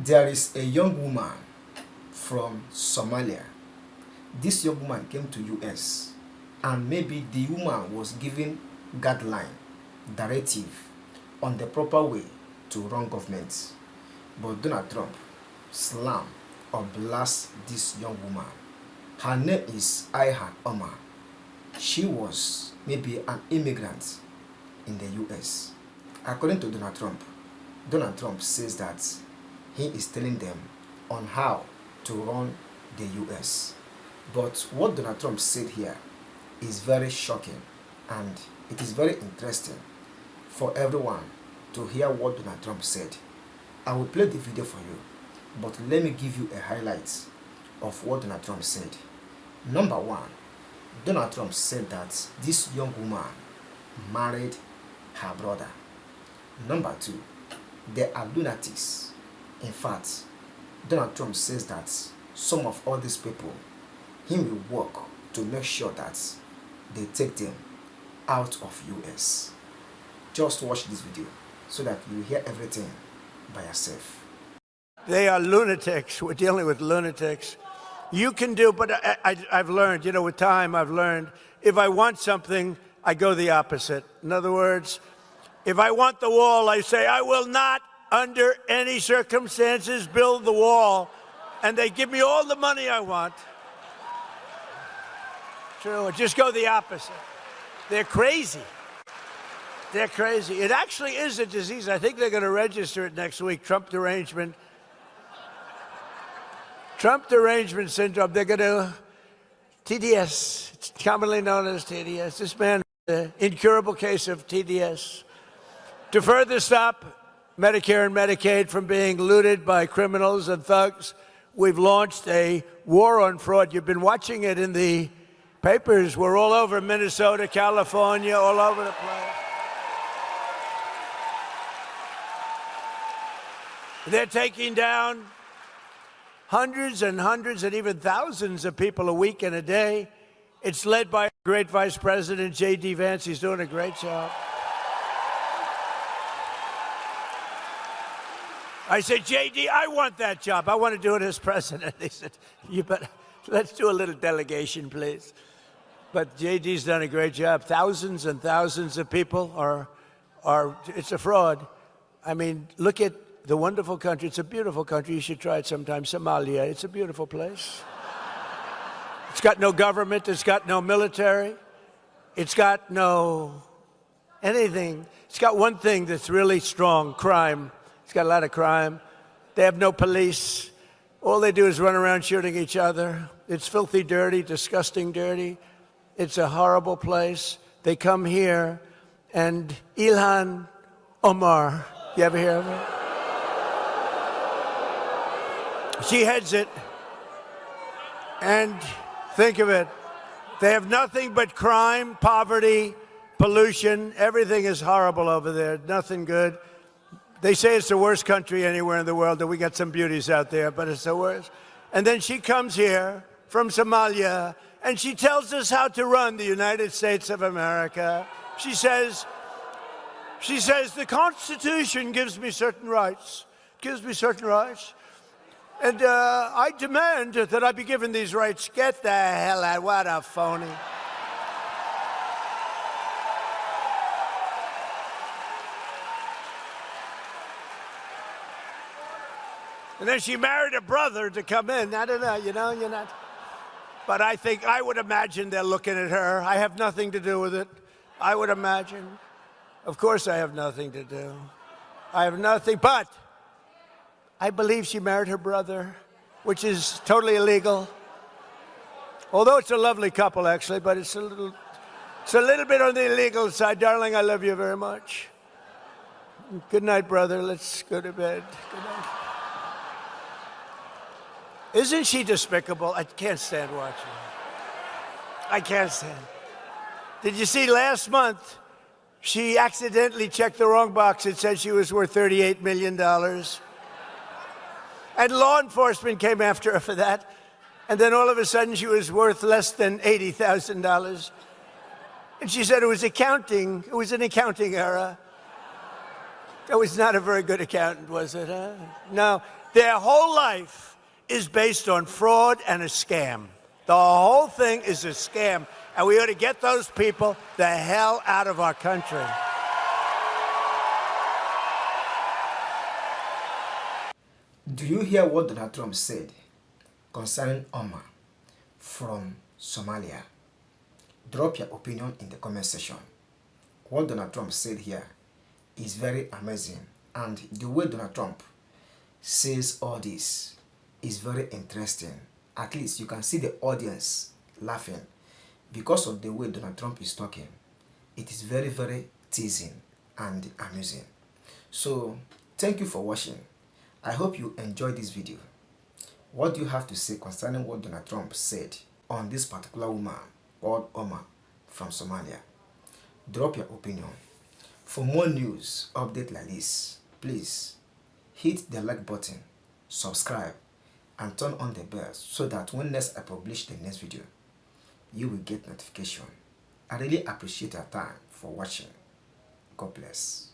There is a young woman from Somalia. This young woman came to US, and maybe the woman was given guideline, directive on the proper way to run government. But Donald Trump slam or blast this young woman. Her name is IIhan Omar. She was maybe an immigrant in the US. According to Donald Trump says that he is telling them on how to run the US. But what Donald Trump said here is very shocking, and it is very interesting for everyone to hear what Donald Trump said. I will play the video for you, but let me give you a highlight of what Donald Trump said. Number one, Donald Trump said that this young woman married her brother. Number two, they are lunatics. In fact, Donald Trump says that some of all these people, he will work to make sure that they take them out of US. Just watch this video so that you hear everything by yourself. They are lunatics. We're dealing with lunatics. You can do, but I've learned, with time I've learned, if I want something, I go the opposite. In other words, if I want the wall, I say, I will not, under any circumstances, build the wall. And they give me all the money I want. True, just go the opposite. They're crazy. They're crazy. It actually is a disease. I think they're going to register it next week, Trump derangement. Trump derangement syndrome. They're going to, TDS, it's commonly known as TDS. This man has an incurable case of TDS. To further stop Medicare and Medicaid from being looted by criminals and thugs, we've launched a war on fraud. You've been watching it in the papers. We're all over Minnesota, California, all over the place. They're taking down hundreds and hundreds and even thousands of people a week and a day. It's led by great Vice President J.D. Vance. He's doing a great job. I said, J.D., I want that job. I want to do it as president. He said, you better, let's do a little delegation, please. But J.D.'s done a great job. Thousands and thousands of people are, it's a fraud. I mean, look at the wonderful country. It's a beautiful country. You should try it sometime. Somalia, it's a beautiful place. It's got no government. It's got no military. It's got no anything. It's got one thing that's really strong, crime. It's got a lot of crime. They have no police. All they do is run around shooting each other. It's filthy dirty, disgusting dirty. It's a horrible place. They come here, and IIhan Omar, you ever hear of her? She heads it. And think of it. They have nothing but crime, poverty, pollution. Everything is horrible over there. Nothing good. They say it's the worst country anywhere in the world, and we got some beauties out there, but it's the worst. And then she comes here from Somalia, and she tells us how to run the United States of America. She says, the Constitution gives me certain rights. And I demand that I be given these rights. Get the hell out. What a phony. And then she married a brother to come in. I don't know, you're not. But I would imagine they're looking at her. I have nothing to do with it. I would imagine. Of course I have nothing to do. I have nothing, but I believe she married her brother, which is totally illegal. Although it's a lovely couple, actually, but it's a little bit on the illegal side. Darling, I love you very much. Good night, brother. Let's go to bed. Good night. Isn't she despicable? I can't stand watching her. I can't stand. Did you see last month, she accidentally checked the wrong box. It said she was worth $38 million. And law enforcement came after her for that. And then all of a sudden, she was worth less than $80,000. And she said it was accounting. It was an accounting error. That was not a very good accountant, was it? Huh? No. Their whole life is based on fraud and a scam. The whole thing is a scam, and we ought to get those people the hell out of our country. Do you hear what Donald Trump said concerning Omar from Somalia? Drop your opinion in the comment section. What Donald Trump said here is very amazing, and the way Donald Trump says all this is very interesting. At least you can see the audience laughing because of the way Donald Trump is talking. It is very, very teasing and amusing. So thank you for watching. I hope you enjoyed this video. What do you have to say concerning what Donald Trump said on this particular woman called Omar from Somalia? Drop your opinion. For more news update like this, please hit the like button, subscribe, and turn on the bell so that when next I publish the next video, you will get notification. I really appreciate your time for watching. God bless.